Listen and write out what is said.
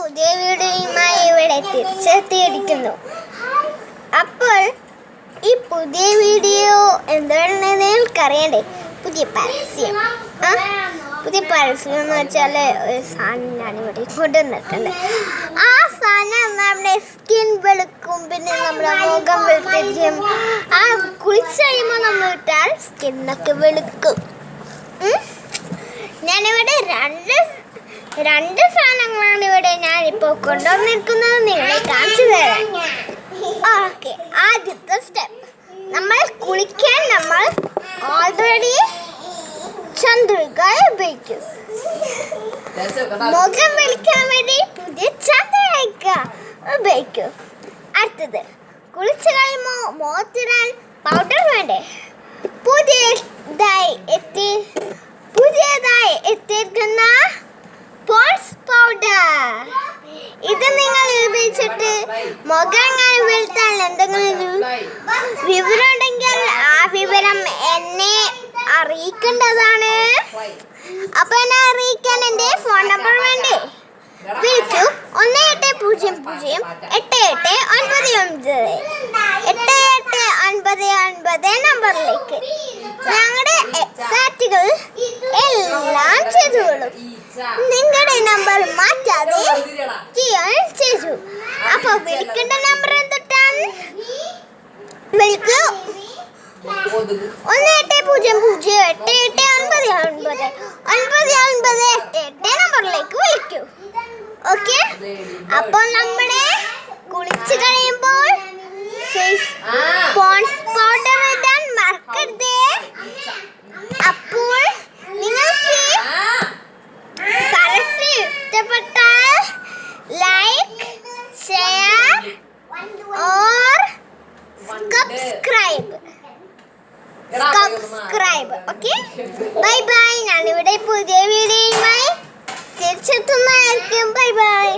പുതിയ വീഡിയോയുമായി ഇവിടെ തിരിച്ചെത്തിയിരിക്കുന്നു. അപ്പോൾ ഈ പുതിയ വീഡിയോ എന്താണെന്ന് നിങ്ങൾക്കറിയണ്ടേ? പുതിയ പരസ്യം എന്ന് വെച്ചാൽ ഒരു സാധനമാണ് ഇവിടെ കൊണ്ടുവന്നിട്ടുണ്ട്. ആ സാധനം നമ്മുടെ സ്കിൻ വെളുക്കും, പിന്നെ നമ്മുടെ മുഖം വെളുത്തിരിക്കും. ആ കുളിച്ച് കഴിയുമ്പോൾ നമ്മൾ ഇട്ടാൽ സ്കിന്നൊക്കെ വെളുക്കും. ഞാനിവിടെ രണ്ട് സാധനങ്ങളാണ് ഇവിടെ ഞാനിപ്പോൾ കൊണ്ടുവന്നിരിക്കുന്നത്, നിങ്ങളെ കാണിച്ചു തരാൻ. ഓക്കെ, ആദ്യത്തെ സ്റ്റെപ്പ്, നമ്മൾ കുളിക്കാൻ നമ്മൾ ഓൾറെഡി ചന്ദ്രിക ഉപയോഗിക്കും. മുഖം വെളുക്കാൻ വേണ്ടി പുതിയ ചന്ദ്രിക ഉപയോഗിക്കും. അടുത്തത്, കുളിച്ചു കഴിയുമ്പോൾ മുഖത്തിടാൻ പൗഡർ വേണ്ടേ? പുതിയതായി എത്തിയിരിക്കുന്ന പോൺസ് പൗഡർ. ഇത് നിങ്ങൾ ഉപയോഗിച്ചിട്ട് മുഖം എങ്ങനെ വെളുത്താൽ എന്തെങ്കിലും വിവരം ഉണ്ടെങ്കിൽ ആ വിവരം എന്നെ അറിയിക്കേണ്ടതാണ്. അപ്പൊ എന്നെ അറിയിക്കാൻ എൻ്റെ ഫോൺ നമ്പർ വേണ്ടേ? വിളിക്കൂ 1809998899 നമ്പറിലേക്ക്. ഞങ്ങളുടെ എക്സാക്റ്റുകൾ എല്ലാം ചെയ്തോളും. നിങ്ങളുടെ നമ്പർ മാറ്റാതെ ചെയ്യാൻ ചെയ്തു. അപ്പൊ വിളിക്കേണ്ട നമ്പർ എന്തിട്ടാണ്? വിളിക്കൂ 1800889988 നമ്പറിലേക്ക് വിളിക്കൂ. ഓക്കെ, അപ്പോൾ നമ്മുടെ കുളിച്ചു കഴിയുമ്പോൾ പോൺസ് പൗഡർ ഇടാൻ മറക്കരുത്. അപ്പോൾ നിങ്ങൾക്ക് പരസ്യം ഇഷ്ടപ്പെട്ടാൽ like, share or subscribe. Okay, bye bye. ഞാനിവിടെ പുതിയ വീഡിയോയുമായി തിരിച്ചെത്തുന്നതായിരിക്കും. Bye bye.